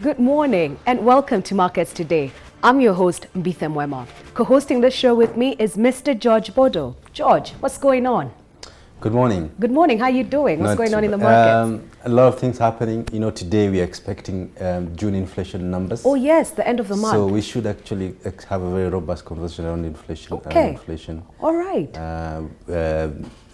Good morning and welcome to Markets Today. I'm your host, Mbithe Mwema. Co-hosting this show with me is Mr. George Bodo. George, what's going on? Good morning. Good morning. How are you doing? What's going on in the market? A lot of things happening. You know, today we are expecting June inflation numbers. Oh yes, the end of the month. So we should actually have a very robust conversation around inflation. Okay. All right.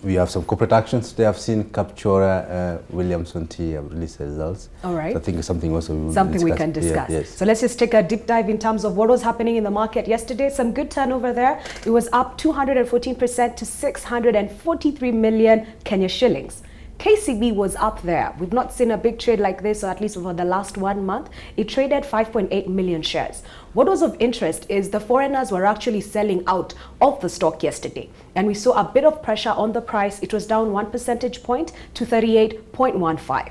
We have some corporate actions today. I've seen Captura, Williamson Tea have released the results. All right. So I think it's something also we can discuss. Yeah, yes. So let's just take a deep dive in terms of what was happening in the market yesterday. Some good turnover there. It was up 214% to 643 million Kenya shillings. KCB was up there. We've not seen a big trade like this, or at least over the last 1 month. It traded 5.8 million shares. What was of interest is the foreigners were actually selling out of the stock yesterday. And we saw a bit of pressure on the price. It was down 1 percentage point to 38.15.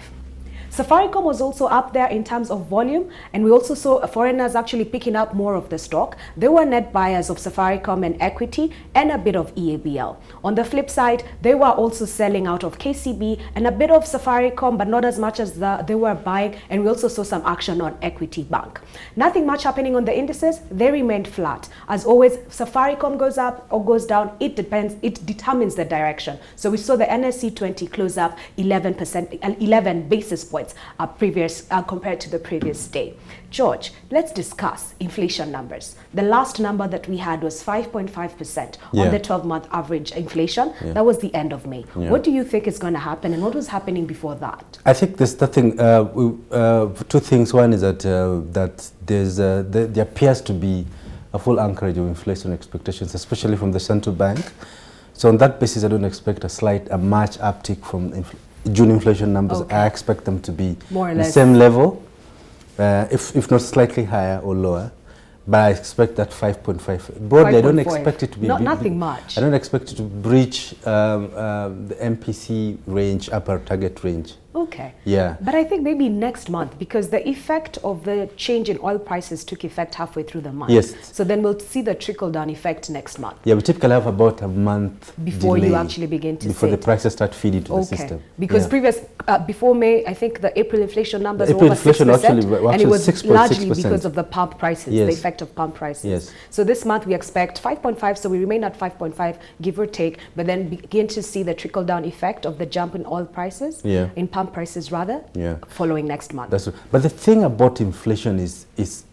Safaricom was also up there in terms of volume, and we also saw foreigners actually picking up more of the stock. There were net buyers of Safaricom and Equity and a bit of EABL. On the flip side, they were also selling out of KCB and a bit of Safaricom, but not as much as they were buying, and we also saw some action on Equity Bank. Nothing much happening on the indices. They remained flat. As always, Safaricom goes up or goes down. It depends. It determines the direction. So we saw the NSE 20 close up 11 basis points compared to the previous day. George, let's discuss inflation numbers. The last number that we had was 5.5% on the 12-month average inflation. That was the end of May. What do you think is going to happen, and what was happening before that? I think there's nothing. Two things. One is that there appears to be a full anchorage of inflation expectations, especially from the central bank. So on that basis, I don't expect a much uptick from June inflation numbers. Okay. I expect them to be more or the less same level, if not slightly higher or lower. But I expect that 5.5. Broadly, I don't expect it to be nothing much. I don't expect it to breach the MPC range, upper target range. Okay. Yeah. But I think maybe next month, because the effect of the change in oil prices took effect halfway through the month. Yes. So then we'll see the trickle-down effect next month. Yeah, we typically have about a month before you actually begin to before the prices start feeding to the system. Because before May, I think the April inflation numbers were over inflation 6%, and it was 6.6%. largely because of the pump prices, the effect of pump prices. Yes. So this month we expect 5.5, so we remain at 5.5, give or take, but then begin to see the trickle-down effect of the jump in oil prices, in pump prices rather, following next month. That's right. But the thing about inflation is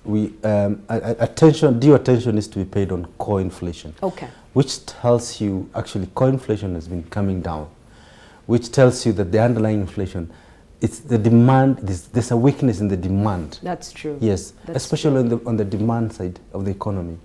due attention is to be paid on core inflation. Okay. Which tells you actually core inflation has been coming down, which tells you that the underlying inflation, it's the demand, there's a weakness in the demand. That's true. Yes, especially on the demand side of the economy.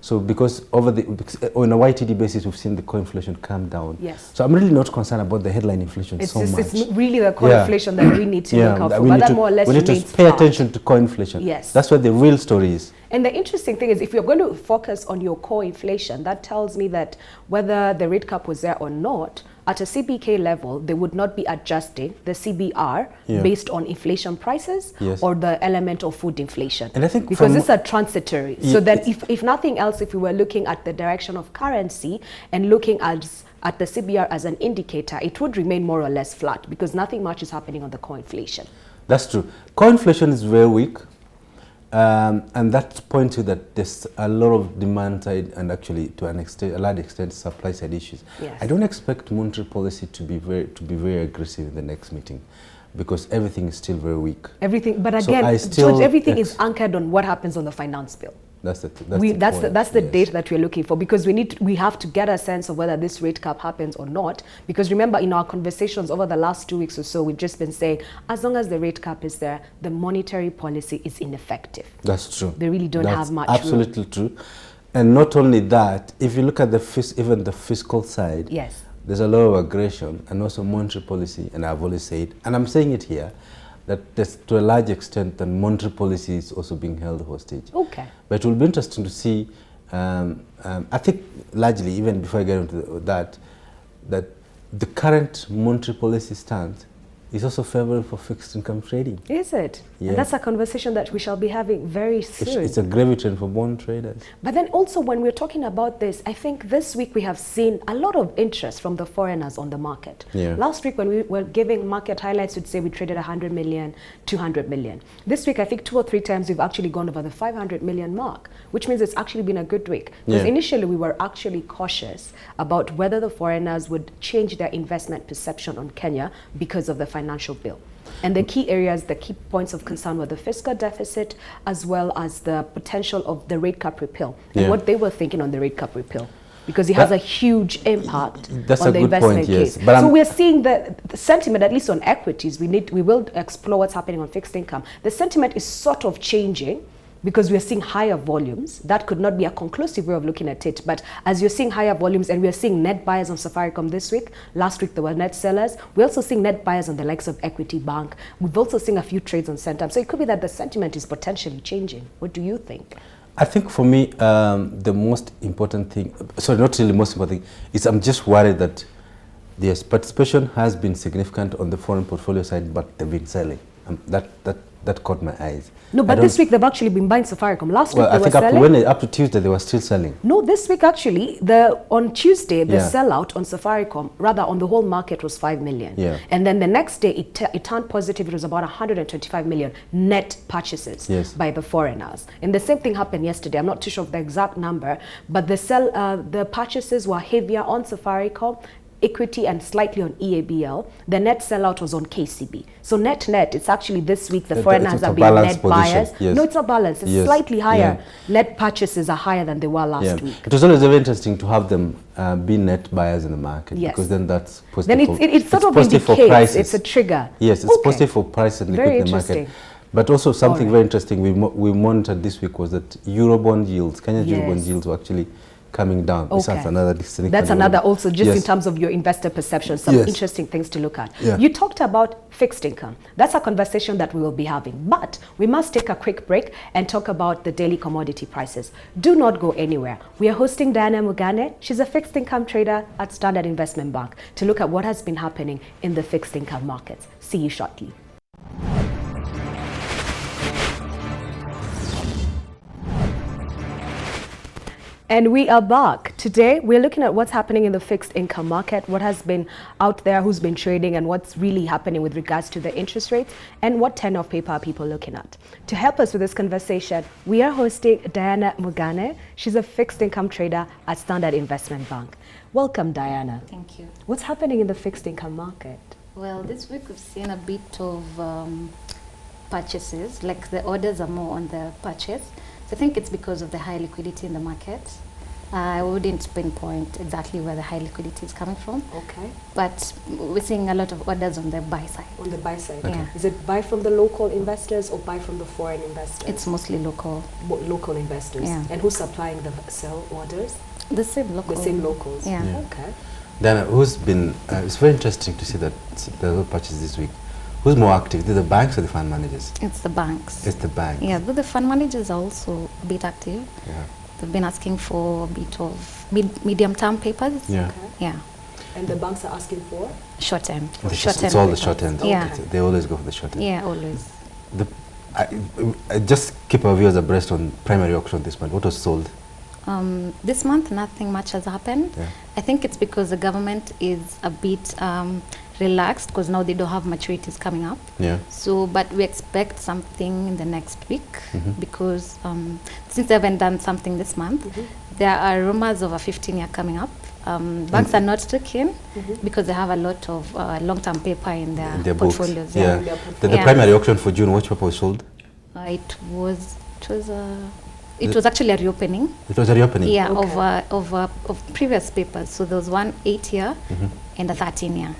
So because on a YTD basis, we've seen the core inflation come down. Yes. So I'm really not concerned about the headline inflation so much. It's really the core inflation that we need to look out for. But that more or less remains we need to pay attention to core inflation. Yes. That's where the real story is. And the interesting thing is, if you're going to focus on your core inflation, that tells me that whether the rate cap was there or not, at a CBK level, they would not be adjusting the CBR based on inflation prices or the element of food inflation. And I think because it's a transitory. So that if nothing else, if we were looking at the direction of currency and looking at the CBR as an indicator, it would remain more or less flat because nothing much is happening on the core inflation. That's true. Core inflation is very weak. And that points to that there's a lot of demand side and actually to a large extent supply side issues. Yes. I don't expect monetary policy to be very aggressive in the next meeting because everything is still very weak. Everything, but again, George, everything is anchored on what happens on the finance bill. That's the date that we're looking for, because we have to get a sense of whether this rate cap happens or not. Because remember, in our conversations over the last 2 weeks or so, we've just been saying as long as the rate cap is there, the monetary policy is ineffective. That's true. They really don't have much absolutely true. And not only that, if you look at even the fiscal side, there's a lot of aggression and also monetary policy. And I've always said, and I'm saying it here, that there's, to a large extent, the monetary policy is also being held hostage. Okay. But it will be interesting to see, I think largely, even before I get into that the current monetary policy stance is also favorable for fixed income trading. Is it? Yeah. And that's a conversation that we shall be having very soon. It's a gravy train for bond traders. But then also when we're talking about this, I think this week we have seen a lot of interest from the foreigners on the market. Yeah. Last week when we were giving market highlights, we'd say we traded 100 million, 200 million. This week, I think 2 or 3 times we've actually gone over the 500 million mark, which means it's actually been a good week. Because initially we were actually cautious about whether the foreigners would change their investment perception on Kenya because of the financial bill. And the key areas, the key points of concern were the fiscal deficit as well as the potential of the rate cap repeal and what they were thinking on the rate cap repeal. Because it has a huge impact on the investment case. But so we're seeing the sentiment, at least on equities, we will explore what's happening on fixed income. The sentiment is sort of changing because we're seeing higher volumes. That could not be a conclusive way of looking at it. But as you're seeing higher volumes, and we're seeing net buyers on Safaricom this week, last week there were net sellers, we're also seeing net buyers on the likes of Equity Bank. We've also seen a few trades on Centum. So it could be that the sentiment is potentially changing. What do you think? I think for me, the most important thing, sorry, not really most important thing, is I'm just worried that their participation has been significant on the foreign portfolio side, but they've been selling. That caught my eyes. No, but this week they've actually been buying Safaricom. Last week they were selling. Up to Tuesday they were still selling. No, this week actually, on Tuesday, the sellout on Safaricom, rather on the whole market, was 5 million. Yeah. And then the next day it turned positive. It was about 125 million net purchases by the foreigners. And the same thing happened yesterday. I'm not too sure of the exact number, but the purchases were heavier on Safaricom, Equity, and slightly on EABL. The net sellout was on KCB. So net, it's actually this week the foreigners have been net buyers. Yes. No, it's not balanced. It's slightly higher. Net purchases are higher than they were last week. It was always very interesting to have them be net buyers in the market because then that's positive. Then it sort of indicates it's a trigger. Yes, it's positive for price and liquidity in the market. But also something very interesting we monitored this week was that Eurobond yields, Kenya Eurobond yields were actually coming down. That's another also just in terms of your investor perception, some interesting things to look at. You talked about fixed income. That's a conversation that we will be having. But we must take a quick break and talk about the daily commodity prices. Do not go anywhere. We are hosting Diana Mugane. She's a fixed income trader at Standard Investment Bank to look at what has been happening in the fixed income markets. See you shortly. And we are back. Today, we're looking at what's happening in the fixed income market, what has been out there, who's been trading, and what's really happening with regards to the interest rates, and what tenor of paper are people looking at. To help us with this conversation, we are hosting Diana Mugane. She's a fixed income trader at Standard Investment Bank. Welcome, Diana. Thank you. What's happening in the fixed income market? Well, this week we've seen a bit of purchases, like the orders are more on the purchase. I think it's because of the high liquidity in the market. I wouldn't pinpoint exactly where the high liquidity is coming from. Okay. But we're seeing a lot of orders on the buy side. On the buy side? Okay. Yeah. Is it buy from the local investors or buy from the foreign investors? It's mostly local. Local investors. Yeah. And who's supplying the sell orders? The same local. The same locals? Yeah. Okay. Diana, who's been, it's very interesting to see that there were purchases this week. Who's more active, the banks or the fund managers? It's the banks. It's the banks. Yeah, but the fund managers are also a bit active. Yeah. They've been asking for a bit of medium-term papers. Yeah. Okay. Yeah. And the banks are asking for? Short-term. It's all the short end. Yeah. They always go for the short end. Yeah, always. I just keep our viewers abreast on primary auction this month. What was sold? This month, nothing much has happened. Yeah. I think it's because the government is a bit relaxed because now they don't have maturities coming up. Yeah. So, but we expect something in the next week because since they haven't done something this month, there are rumors of a 15-year coming up. Banks are not too keen because they have a lot of long-term paper in their portfolios. Yeah. The primary auction for June, which paper was sold? It was actually a reopening. It was a reopening? Yeah, of previous papers. So there was one 8-year and a 13-year.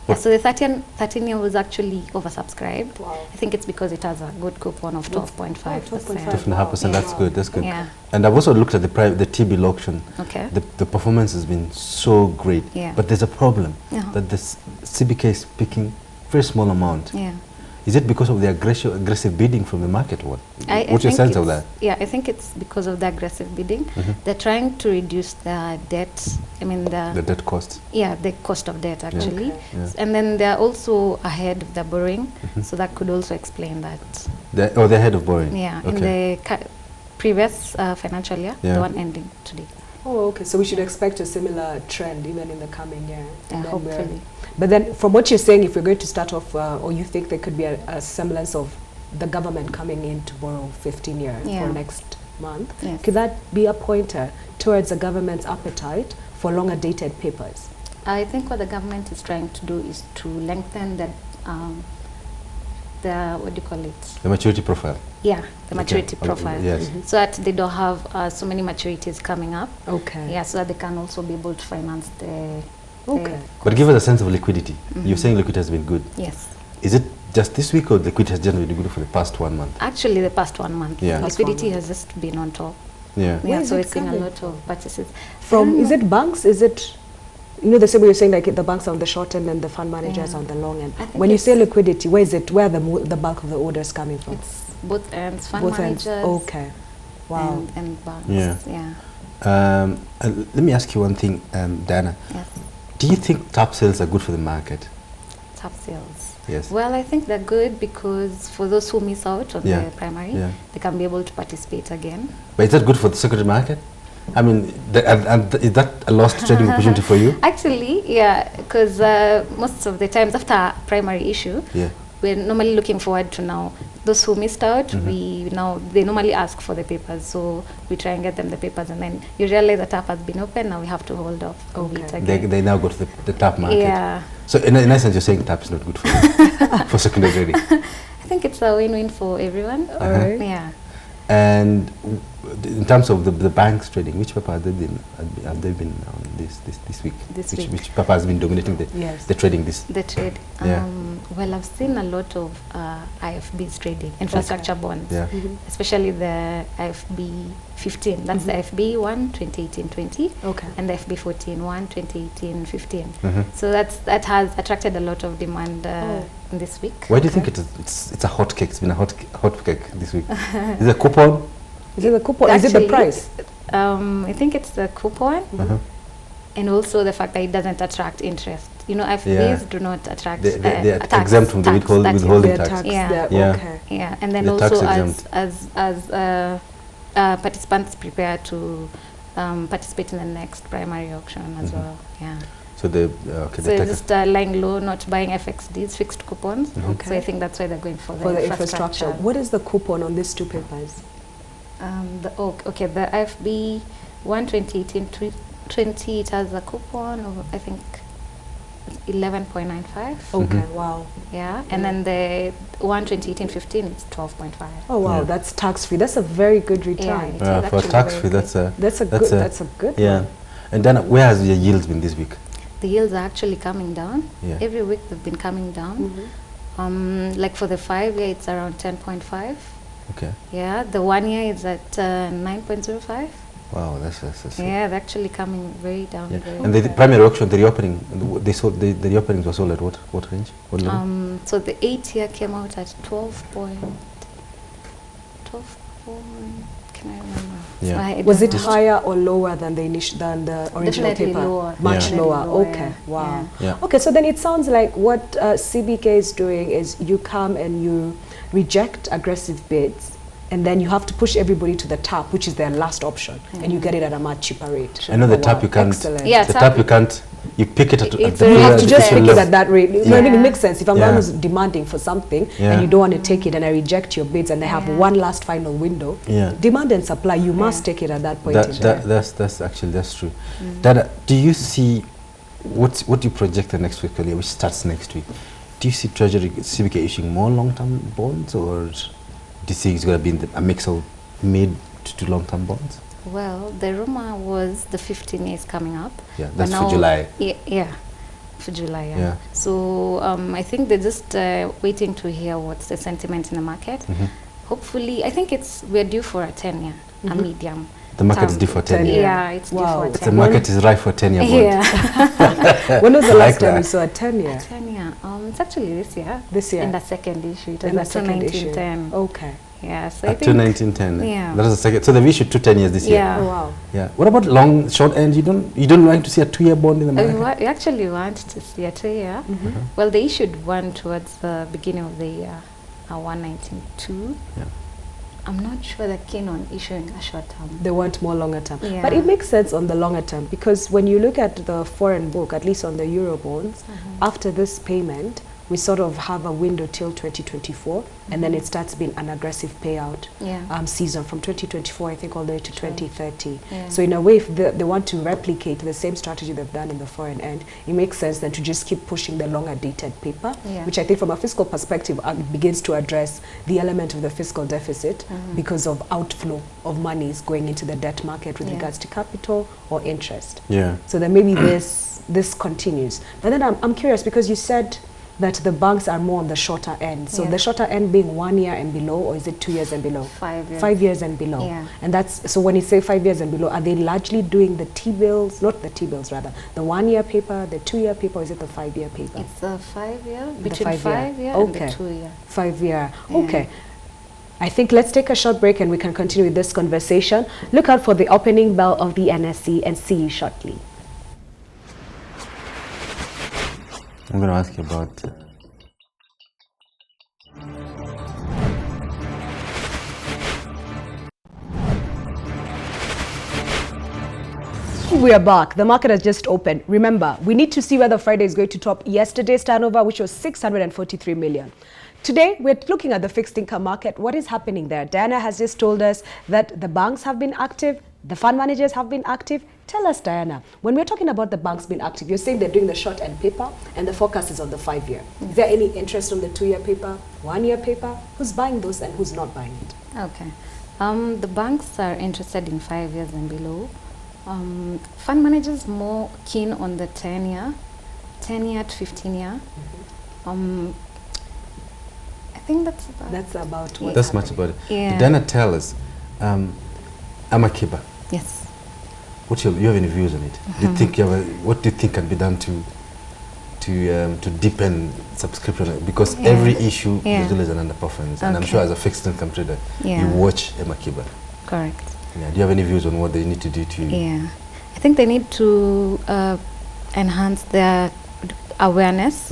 Yeah, so the 13-year was actually oversubscribed. Wow. I think it's because it has a good coupon of 12.5%. 12.5%, that's good, that's good. Yeah. And I've also looked at the T-bill auction. Okay. The performance has been so great. Yeah. But there's a problem that the CBK is picking very small amount. Yeah. Is it because of the aggressive bidding from the market? I What's your think sense of it's- that? Yeah, I think it's because of the aggressive bidding. They're trying to reduce the debt. I mean The debt cost. yeah, the cost of debt actually. Okay. Yeah. And then they're also ahead of the borrowing, so that could also explain that. They're ahead of borrowing. Yeah, Okay. in the previous financial year, Yeah. the one ending today. Oh, okay. So we should expect a similar trend even in the coming year. Yeah, And then we're- hopefully. But then, from what you're saying, if we're going to start off, or you think there could be a semblance of the government coming in to borrow 15 years Yeah. for next month, Yes. could that be a pointer towards the government's appetite for longer dated papers? I think what the government is trying to do is to lengthen the what do you call it? The maturity profile. Yeah, the maturity Okay. profile. Yes. So that they don't have so many maturities coming up. Okay. Yeah, so that they can also be able to finance the. Okay. But give us a sense of liquidity. You're saying liquidity has been good. Yes. Is it just this week or liquidity has generally been good for the past 1 month? Actually, the past 1 month, Yeah. Past liquidity 1 month. has just been on top. Yeah. Where Yeah, is so it we're seeing a coming lot of purchases. From, is it banks? Is it, you know, the same way you're saying like the banks are on the short end and the fund managers Yeah. on the long end. I think When you say it's- liquidity, where is it? Where are the bulk of the orders coming from? It's both ends, fund Both ends. managers Okay. Wow. and banks. Yeah. Yeah. Let me ask you one thing, Diana. Yes. Do you think top sales are good for the market? Top sales. Yes. Well, I think they're good because for those who miss out on Yeah. the primary, Yeah. they can be able to participate again. But is that good for the secondary market? I mean, and is that a lost trading opportunity for you? Actually, yeah, because most of the times after primary issue, Yeah. we're normally looking forward to now. Those who missed out, they normally ask for the papers, so we try and get them the papers, and then you realize the tap has been open. Now we have to hold off a Okay. bit again. They now go to the top market. Yeah, So in essence, you're saying tap is not good for you, for secondary trading. I think it's a win-win for everyone. All right. Yeah. And in terms of the banks trading, which paper have they been on this week? This week. Which paper has been dominating Yes. the trading this? The trade. Yeah. Well, I've seen a lot of IFBs trading, infrastructure bonds, Yeah. especially the IFB 15. That's the IFB 1, 2018-20, Okay. and the FB 14, 1, 2018-15. Mhm. So that has attracted a lot of demand Oh. in this week. Why do you think it's a hot cake? It's been a hot cake this week. Is it a coupon? Is it the coupon? Is it the Actually, price? I think it's the coupon, Uh-huh. and also the fact that it doesn't attract interest. You know, IFBs Yeah. do not attract They are tax, exempt from the tax, that is. withholding Their tax. tax. Yeah. their- Yeah. Okay. Yeah, and then The tax also exempt. as participants prepare to participate in the next primary auction as Mhm. well. Yeah. So the So just lying low, not buying FXDs, fixed coupons. Mhm. Okay. So I think that's why they're going for For the the infrastructure. What is the coupon on these two papers? The IFB 1 2018-20, it has a coupon of I think 11.95. Okay, Mhm. wow. Yeah, and then the 1 2018-15 it's 12.5. Oh wow, Yeah. that's tax free. That's a very good return. Yeah, it is for actually tax very free, good. that's a That's a good. That's a good yeah. one. And then where has your yields been this week? The yields are actually coming down. Yeah. Every week they've been coming down. Mhm. Like for the 5 year, it's around 10.5. Okay. Yeah, the 1 year is at 9.05. Wow, that's Yeah, they're actually coming very down. yeah. Very And the well. primary auction, the reopening, they sold the reopenings were sold at what range? What level? So the 8 year came out at 12 point. Can I remember? Yeah. I Was don't it know. higher or lower than the original Definitely paper? lower. Much Definitely lower. lower, Okay. yeah. Wow. Yeah. Okay, so then it sounds like what CBK is doing is you come and you reject aggressive bids, and then you have to push everybody to the top, which is their last option, and you get it at a much cheaper rate. I know the Oh, tap wow. you can't. Excellent. Yeah, the tap tap you can't. You pick it at It's the a You Yeah, have to just the pick it at that rate. You know, I mean, it Yeah. makes sense. If I'm Yeah. the one who's demanding for something Yeah. and you don't want to take it and I reject your bids and I have Yeah. one last final window, Yeah. demand and supply, you must Yeah. take it at that point in time. That's actually that's true. Dada, do you see what do you project the next fiscal year, which starts next week? Do you see Treasury CBK issuing more long-term bonds, or do you think it's going to be a mix of mid to long-term bonds? Well, the rumor was the 15 years coming up. Yeah, but that's for now- July. Yeah, for July, yeah. Yeah. So I think they're just waiting to hear what's the sentiment in the market. Mhm. Hopefully, I think we're due for a 10-year, a medium. The market is due for 10 years. Yeah, it's due Wow. for It's 10 The market is ripe for 10-year bond. Yeah. When was the I last like time you that. saw a 10-year? 10-year. It's actually this year. This year? In the second issue. It In the was second issue. 1910. Okay. Yeah, so I At think 219.10. Yeah. That is the second. So they've issued 2 10 years this year. Yeah. Oh, wow. Yeah. What about long, short end? You don't like to see a 2-year bond in the market? we actually want to see a 2-year. Mm-hmm. Well, they issued one towards the beginning of the year, 119.2. Yeah. I'm not sure they're keen on issuing a short term. They want more longer term. Yeah. But it makes sense on the longer term because when you look at the foreign book, at least on the Euro bonds, after this payment, we sort of have a window till 2024 and then it starts being an aggressive payout Yeah. season from 2024, I think, all the way to Sure. 2030. Yeah. So in a way, if they want to replicate the same strategy they've done in the foreign end, it makes sense then to just keep pushing the longer dated paper, Yeah. which I think from a fiscal perspective begins to address the element of the fiscal deficit because of outflow of monies going into the debt market with Yeah. regards to capital or interest. Yeah. So then maybe this continues. But then I'm curious because you said that the banks are more on the shorter end. So Yeah. the shorter end being 1 year and below, or is it 2 years and below? 5 years. 5 years and below. Yeah. And that's, so when you say 5 years and below, are they largely doing the T-bills, not the T-bills rather, the 1 year paper, the 2 year paper, or is it the 5 year paper? It's a 5 year, The between 5 year. 5 year Okay. and the 2 year. 5 year. Yeah. Okay. I think let's take a short break and we can continue with this conversation. Look out for the opening bell of the NSE and see you shortly. I'm going to ask you about... We are back. The market has just opened. Remember, we need to see whether Friday is going to top yesterday's turnover, which was 643 million. Today, we're looking at the fixed income market. What is happening there? Diana has just told us that the banks have been active, the fund managers have been active. Tell us, Diana, when we're talking about the banks being active, you're saying they're doing the short end paper and the forecast is on the 5 year. Is there any interest on the 2 year paper, 1 year paper? Who's buying those and who's not buying it? Okay. The banks are interested in 5 years and below. Fund managers more keen on the 10 year to 15 year. I think that's about That's about what. That's much about it. Yeah. Diana, tell us, Amakiba, Yes. you have any views on it? Do you think what do you think can be done to deepen subscription? Because Yeah. every issue Yeah. is always an underperformance, and I'm Okay. sure as a fixed income trader, Yeah. you watch Amakiba. Correct. Yeah. Do you have any views on what they need to do to? Yeah. I think they need to enhance their awareness.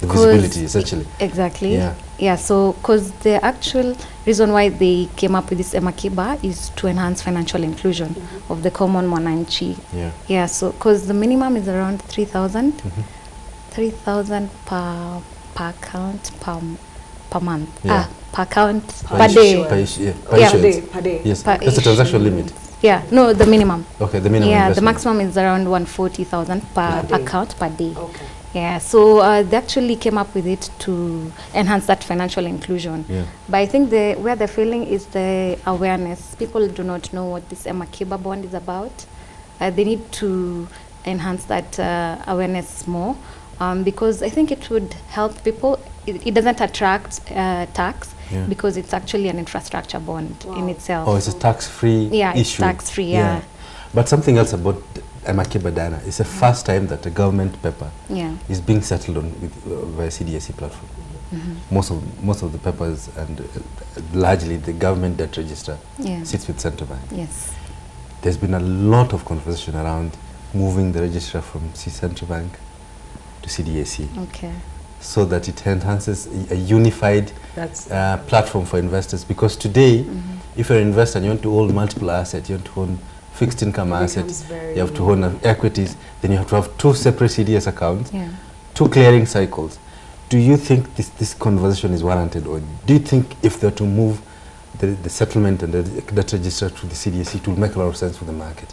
The 'Cause visibility, essentially. Exactly. Yeah. Yeah, so because the actual reason why they came up with this Emakiba is to enhance financial inclusion of the common mwananchi. Yeah. Yeah, so because the minimum is around 3,000, 3,000 per account per month. Yeah. Per account Per per issue. day. Per issue, per Yeah. issuance. Per day. Yes, Per that's the transaction issue. limit. Yeah, no, the minimum. Okay, the minimum. Yeah, the investment. maximum is around 140,000 per Per day. account per day. Okay. Yeah, so they actually came up with it to enhance that financial inclusion. Yeah. But I think where the failing is the awareness. People do not know what this Emakiba bond is about. They need to enhance that awareness more because I think it would help people. It doesn't attract tax Yeah. because it's actually an infrastructure bond in Wow. itself. Oh, it's a tax-free Yeah, it's issue. tax-free, yeah. But something else about Amakiba, Diana, it's the first time that a government paper Yeah. is being settled on via CDSE platform. Most of the papers and largely the government debt register Yeah. sits with Central Bank. Yes. There's been a lot of conversation around moving the register from Central Bank to CDSE Okay. so that it enhances a unified That's platform for investors. Because today, if you're an investor and you want to hold multiple assets, you want to own fixed income It becomes assets, very- you have to own equities, then you have to have two separate CDS accounts, Yeah. two clearing cycles. Do you think this conversation is warranted, or do you think if they're to move the settlement and the debt register to the CDSE, it will make a lot of sense for the market?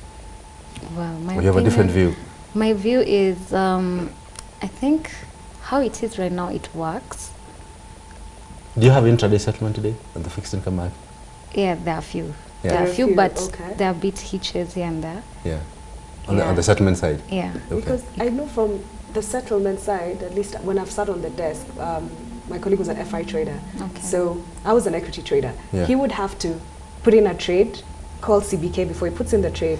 Well, my Or you have a different opinion- view? My view is, I think how it is right now, it works. Do you have intraday settlement today on the fixed income market? Yeah, there are few. Yeah. There are There are few, few, but okay. there are bit hitches here and there. Yeah. Yeah. On the settlement side? Yeah. Okay. because I know from the settlement side, at least when I've sat on the desk, my colleague was an FI trader. Okay. So I was an equity trader. Yeah. He would have to put in a trade call CBK before he puts in the trade,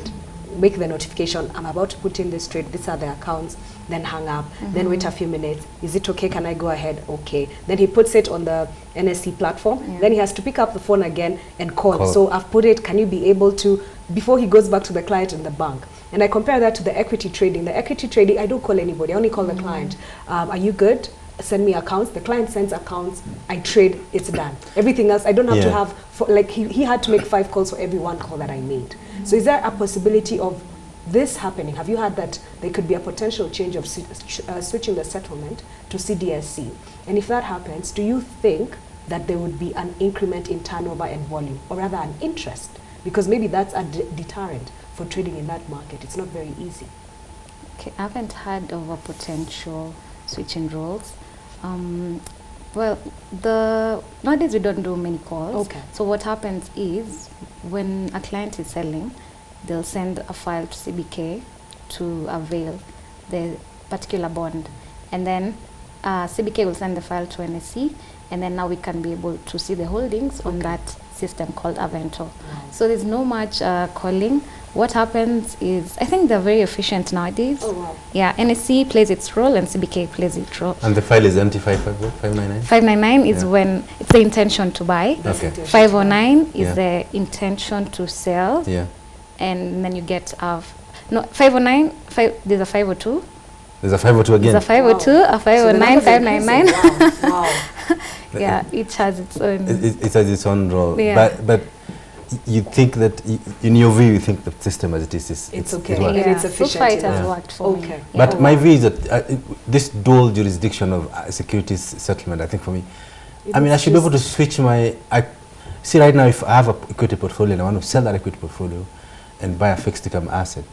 make the notification, I'm about to put in this trade, these are the accounts, then hang up, then wait a few minutes, is it okay, can I go ahead? Okay. Then he puts it on the NSE platform, then he has to pick up the phone again and call. So I've put it, can you be able to, before he goes back to the client in the bank. And I compare that to the equity trading. The equity trading, I don't call anybody, I only call the client. Are you good? Send me accounts. The client sends accounts. I trade. It's done. Everything else, I don't have to have. Like he had to make 5 calls for every 1 call that I made. So is there a possibility of this happening? Have you heard that there could be a potential change of switching the settlement to CDSC? And if that happens, do you think that there would be an increment in turnover and volume, or rather an interest? Because maybe that's a deterrent for trading in that market. It's not very easy. Okay, I haven't heard of a potential switch in roles. Well, nowadays we don't do many calls. Okay. So what happens is when a client is selling, they'll send a file to CBK to avail the particular bond, and then CBK will send the file to NSE, and then now we can be able to see the holdings on that system called Avento. So there's no much calling. What happens is, I think they're very efficient nowadays. Oh, wow. Yeah, NSE plays its role and CBK plays its role. And the file is empty 599? 599 is when it's the intention to buy. Okay. 509 is the intention to sell. Yeah. And then you get 509, there's a 502. There's a 502 again? There's a 502, a 509, 599. Wow. Yeah, each has its own. It has its own role. Yeah. But you think that, in your view, you think the system as it is, it's okay. it works? And it's efficient. So far it has enough. worked for me. Okay. But my view is that this dual jurisdiction of securities settlement, I think for me, I should be able to switch see right now, if I have an equity portfolio and I want to sell that equity portfolio and buy a fixed income asset,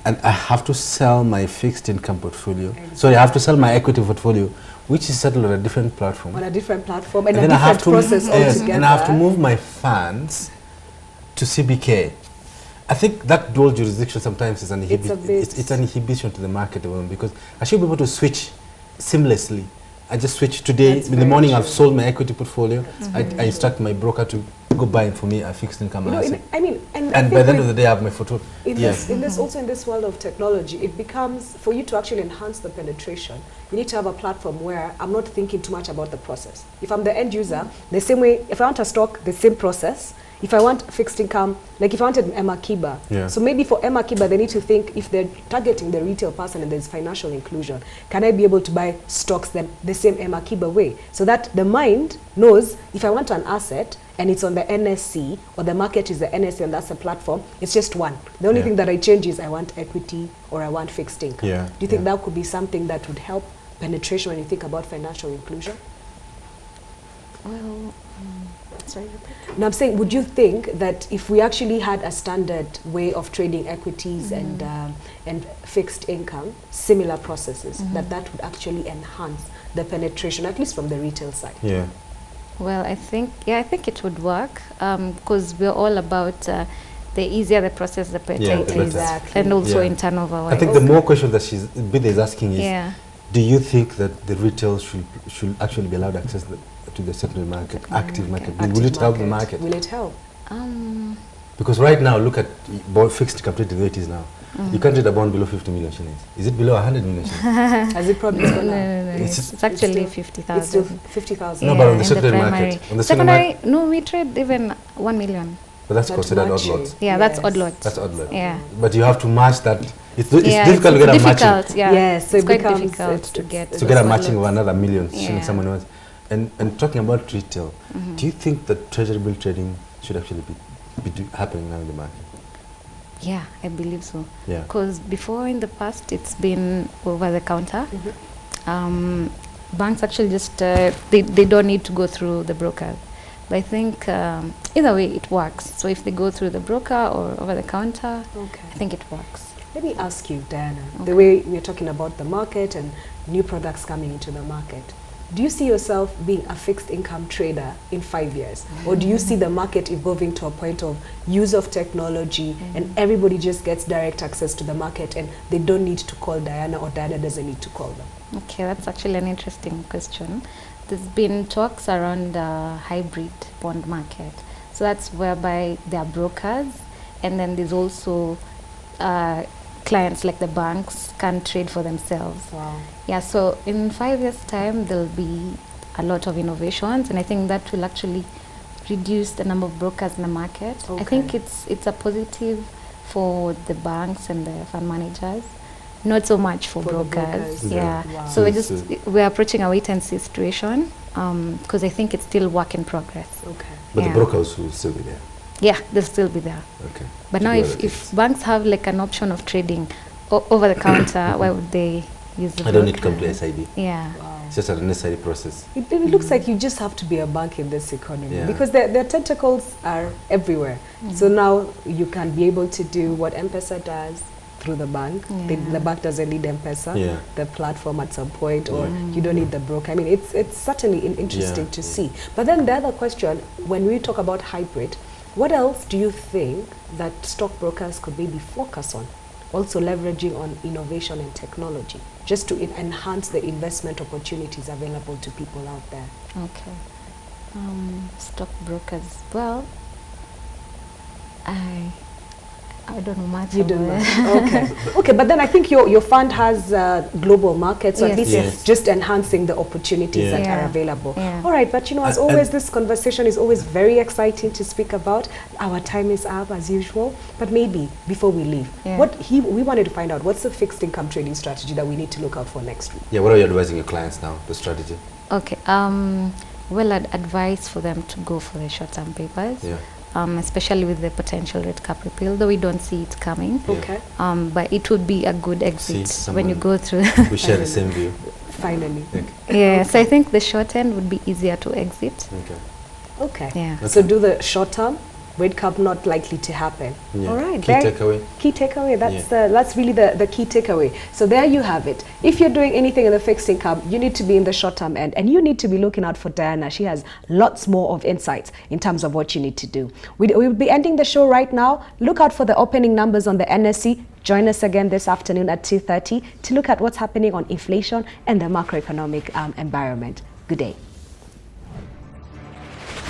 and I have to sell my fixed income portfolio. So I have to sell my equity portfolio, which is settled on a different platform. On a different platform and a then different process altogether. And I have to move my funds to CBK. I think that dual jurisdiction sometimes is an it's an inhibition to the market because I should be able to switch seamlessly. I just switch today. In the morning, I've sold my equity portfolio. I instruct my broker to go buy for me a fixed income asset. And by the end of the day, I have my photo. In this world of technology, it becomes, for you to actually enhance the penetration, you need to have a platform where I'm not thinking too much about the process. If I'm the end user, the same way, if I want a stock, the same process. If I want fixed income, like if I wanted Emakiba, so maybe for Emakiba, they need to think, if they're targeting the retail person and there's financial inclusion, can I be able to buy stocks the same Emakiba way? So that the mind knows, if I want an asset and it's on the NSC, or the market is the NSC and that's a platform, it's just one. The only thing that I change is I want equity or I want fixed income. Do you think that could be something that would help penetration when you think about financial inclusion? Well, sorry. Now I'm saying, would you think that if we actually had a standard way of trading equities and fixed income, similar processes, that would actually enhance the penetration, at least from the retail side? Yeah. Well, I think it would work because we're all about the easier the process, the better it is, and also in turnover. I think the more question that Bida is asking is, do you think that the retail should actually be allowed access to the secondary market, active market? Will it help the market? Will it help? Because right now, look at fixed income trade the way it is now. You can't trade a bond below 50 million shillings. Is it below 100 million shillings? Has it probably gone up? No. It's actually 50,000. It's still 50,000. No, but on the secondary market. On the secondary, no, we trade even 1 million. But that's considered odd lots. Yeah, that's odd lots. That's odd lots. Yeah. But you have to match that. It's difficult to get a matching. Yeah. Yes, so it's quite becomes difficult to get. To get a matching of another million shillings someone wants. And talking about retail, do you think that treasury bill trading should actually be happening now in the market? Yeah, I believe so. Yeah. Because before, in the past, it's been over the counter. Banks actually just they don't need to go through the broker. But I think either way it works. So if they go through the broker or over the counter, I think it works. Let me ask you, Diana, the way we're talking about the market and new products coming into the market, do you see yourself being a fixed income trader in 5 years? Or do you see the market evolving to a point of use of technology and everybody just gets direct access to the market and they don't need to call Diana or Diana doesn't need to call them? Okay, that's actually an interesting question. There's been talks around the hybrid bond market. So that's whereby there are brokers, and then there's also clients like the banks can trade for themselves. Wow. Yeah, so in 5 years' time, there'll be a lot of innovations, and I think that will actually reduce the number of brokers in the market. I think Okay. it's a positive for the banks and the fund managers, not so much for For the brokers. brokers. Yeah. Wow. So So we're approaching a wait and see situation, because I think it's still work in progress. Okay. But Yeah. the brokers will still be there. Yeah, they'll still be there. Okay. But To now, do if other things. banks have like an option of trading over the counter, why would they use the I don't need to broker? come to SIB. Yeah. Wow. It's just a necessary process. It looks like you just have to be a bank in this economy Yeah. because their tentacles are everywhere. So now you can be able to do what M-Pesa does through the bank. Yeah. The bank doesn't need M-Pesa, Yeah. the platform at some point, or Yeah. you don't need the broker. I mean, it's certainly interesting Yeah. to see. But then the other question, when we talk about hybrid, what else do you think that stockbrokers could maybe focus on? Also leveraging on innovation and technology, just to enhance the investment opportunities available to people out there. Okay. Stockbrokers. Well, I don't know much. You don't about know. it. Okay. Okay, but then I think your fund has global markets, so at Yes. least Yes. just enhancing the opportunities Yeah. that are Yeah. available. Yeah. All right, but you know, as And- always, this conversation is always very exciting to speak about. Our time is up as usual, but maybe before we leave, Yeah. we wanted to find out what's the fixed income trading strategy that we need to look out for next week. Yeah, what are you advising your clients now, the strategy? Okay. Well, I'd advise for them to go for the short-term papers. Yeah. Especially with the potential rate cap repeal, though we don't see it coming. Yeah. Okay, But it would be a good exit when you someone- go through. We share the same view. finally. Yeah, so I think the short end would be easier to exit. Okay. Okay. Yeah. So do the short term, rate cap not likely to happen. Yeah. All right. Key takeaway. Key takeaway. That's really the key takeaway. So there you have it. If you're doing anything in the fixed income, you need to be in the short term end, and you need to be looking out for Diana. She has lots more of insights in terms of what you need to do. We will be ending the show right now. Look out for the opening numbers on the NSE. Join us again this afternoon at 2:30 to look at what's happening on inflation and the macroeconomic environment. Good day.